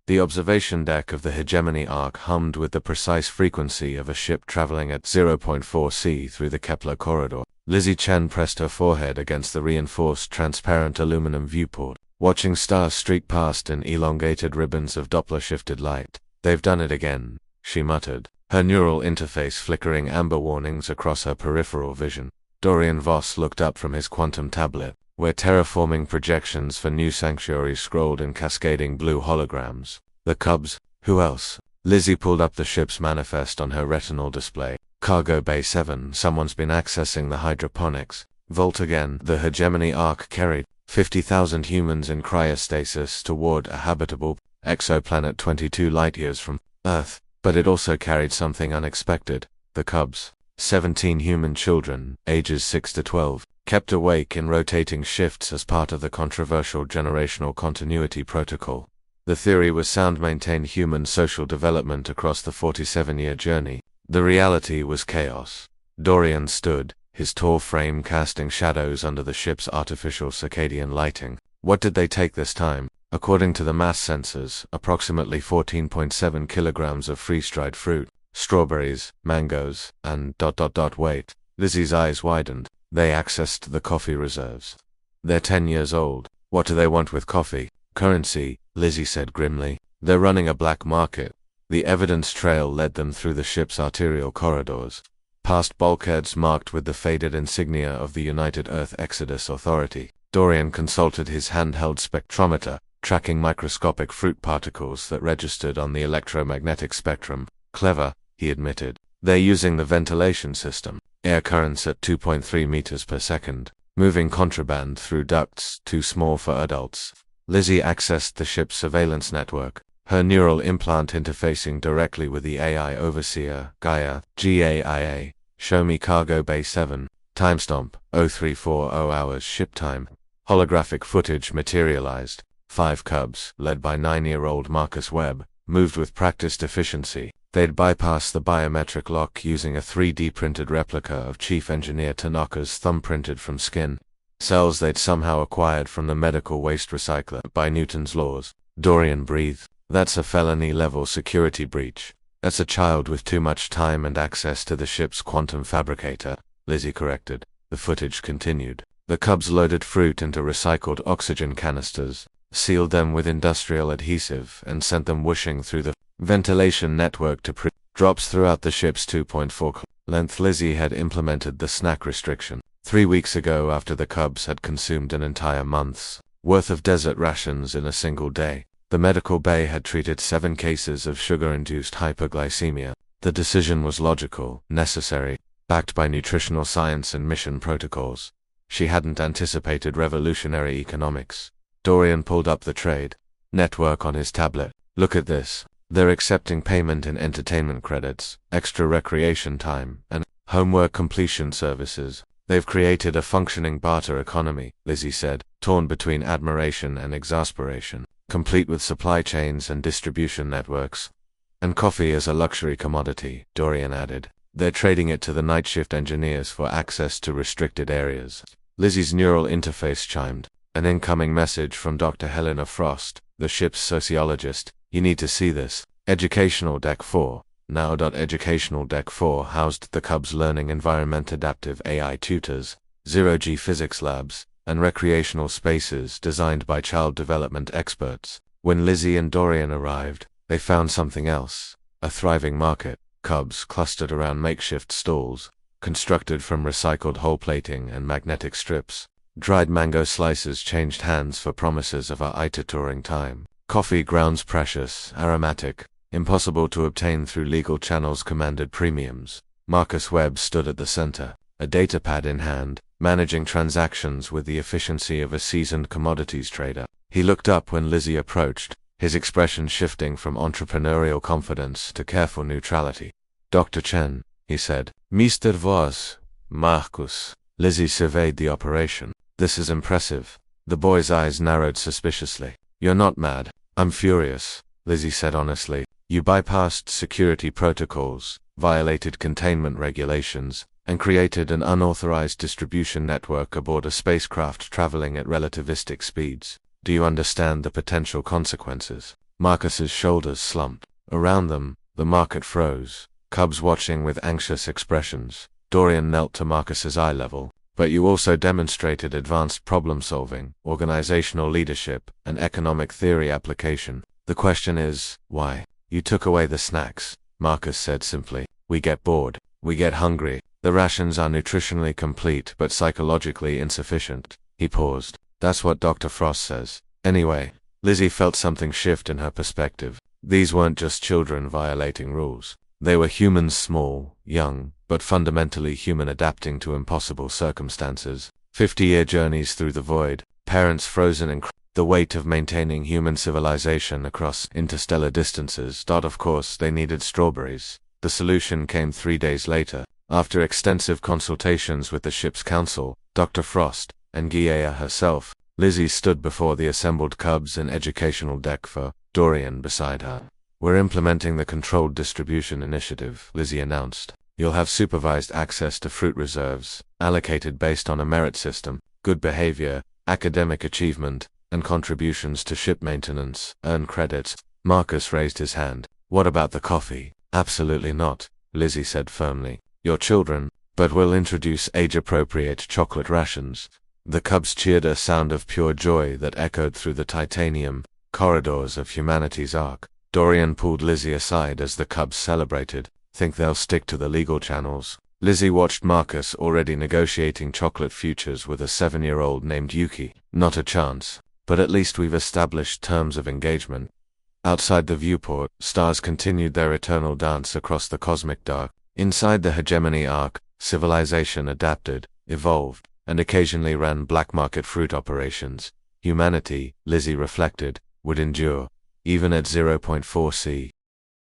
The observation deck of the Hegemony Arc hummed with the precise frequency of a ship traveling at 0.4 C through the Kepler corridor. Lizzie Chen pressed her forehead against the reinforced transparent aluminum viewport, watching stars streak past in elongated ribbons of Doppler-shifted light. "They've done it again," she muttered, her neural interface flickering amber warnings across her peripheral vision. Dorian Voss looked up from his quantum tablet, where terraforming projections for new sanctuaries scrolled in cascading blue holograms. "The Cubs? Who else?" Lizzie pulled up the ship's manifest on her retinal display. "Cargo Bay 7, someone's been accessing the hydroponics vault again." The Hegemony Arc carried 50,000 humans in cryostasis toward a habitable exoplanet 22 light-years from Earth, but it also carried something unexpected. The Cubs, 17 human children, ages 6 to 12, kept awake in rotating shifts as part of the controversial generational continuity protocol. The theory was sound: maintain human social development across the 47-year journey. The reality was chaos. Dorian stood, his tall frame casting shadows under the ship's artificial circadian lighting. What did they take this time? According to the mass sensors, approximately 14.7 kilograms of freeze-dried fruit, strawberries, mangoes, and ... Wait. Lizzie's eyes widened. They accessed the coffee reserves. They're 10 years old. What do they want with coffee? Currency, Lizzie said grimly. They're running a black market. The evidence trail led them through the ship's arterial corridors, past bulkheads marked with the faded insignia of the United Earth Exodus Authority. Dorian consulted his handheld spectrometer, tracking microscopic fruit particles that registered on the electromagnetic spectrum. "Clever," he admitted. "They're using the ventilation system. Air currents at 2.3 meters per second, moving contraband through ducts too small for adults." Lizzie accessed the ship's surveillance network, her neural implant interfacing directly with the AI overseer, Gaia, GAIA. "Show me Cargo Bay 7. Timestamp, 0340 hours ship time." Holographic footage materialized. 5 Cubs, led by 9-year-old Marcus Webb, moved with practiced efficiency. They'd bypassed the biometric lock using a 3D printed replica of Chief Engineer Tanaka's thumb printed from skin cells they'd somehow acquired from the medical waste recycler by Newton's laws. Dorian breathed. "That's a felony-level security breach." "That's a child with too much time and access to the ship's quantum fabricator," Lizzie corrected. The footage continued. The Cubs loaded fruit into recycled oxygen canisters, sealed them with industrial adhesive, and sent them whooshing through the ventilation network to drops throughout the ship's 2.4 length. Lizzie had implemented the snack restriction 3 weeks ago after the Cubs had consumed an entire month's worth of desert rations in a single day. The medical bay had treated 7 cases of sugar-induced hyperglycemia. The decision was logical, necessary, backed by nutritional science and mission protocols. She hadn't anticipated revolutionary economics. Dorian pulled up the trade network on his tablet. "Look at this. They're accepting payment in entertainment credits, extra recreation time, and homework completion services. They've created a functioning barter economy," Lizzie said, torn between admiration and exasperation, "complete with supply chains and distribution networks. And coffee as a luxury commodity," Dorian added. "They're trading it to the night shift engineers for access to restricted areas." Lizzie's neural interface chimed. An incoming message from Dr. Helena Frost, the ship's sociologist. "You need to see this. Educational Deck 4. Now. Educational Deck 4 housed the Cubs' learning environment, adaptive AI tutors, zero-G physics labs, and recreational spaces designed by child development experts. When Lizzie and Dorian arrived, they found something else. A thriving market. Cubs clustered around makeshift stalls, constructed from recycled hull plating and magnetic strips. Dried mango slices changed hands for promises of a iter-touring time. Coffee grounds precious, aromatic, impossible to obtain through legal channels commanded premiums. Marcus Webb stood at the center, a datapad in hand, managing transactions with the efficiency of a seasoned commodities trader. He looked up when Lizzie approached, his expression shifting from entrepreneurial confidence to careful neutrality. "Dr. Chen," he said. "Mr. Voss, Marcus." Lizzie surveyed the operation. "This is impressive." The boy's eyes narrowed suspiciously. "You're not mad." "I'm furious," Lizzie said honestly. "You bypassed security protocols, violated containment regulations, and created an unauthorized distribution network aboard a spacecraft traveling at relativistic speeds. Do you understand the potential consequences?" Marcus's shoulders slumped. Around them, the market froze, cubs watching with anxious expressions. Dorian knelt to Marcus's eye level. But you also demonstrated advanced problem-solving, organizational leadership, and economic theory application. The question is, why? You took away the snacks, Marcus said simply. We get bored. We get hungry. The rations are nutritionally complete but psychologically insufficient. He paused. That's what Dr. Frost says. Anyway, Lizzie felt something shift in her perspective. These weren't just children violating rules. They were humans, small, young, but fundamentally human, adapting to impossible circumstances. 50-year journeys through the void, parents frozen in the weight of maintaining human civilization across interstellar distances. Of course, they needed strawberries. The solution came 3 days later. After extensive consultations with the ship's council, Dr. Frost, and Gaia herself, Lizzie stood before the assembled cubs in educational deck for Dorian beside her. We're implementing the Controlled Distribution Initiative, Lizzie announced. You'll have supervised access to fruit reserves, allocated based on a merit system, good behavior, academic achievement, and contributions to ship maintenance, earn credits. Marcus raised his hand. What about the coffee? Absolutely not, Lizzie said firmly. Your children, but we'll introduce age-appropriate chocolate rations. The cubs cheered, a sound of pure joy that echoed through the titanium corridors of humanity's ark. Dorian pulled Lizzie aside as the cubs celebrated. Think they'll stick to the legal channels? Lizzie watched Marcus already negotiating chocolate futures with a 7-year-old named Yuki. Not a chance. But at least we've established terms of engagement. Outside the viewport, stars continued their eternal dance across the cosmic dark. Inside the hegemony arc, civilization adapted, evolved, and occasionally ran black market fruit operations. Humanity, Lizzie reflected, would endure, even at 0.4 C.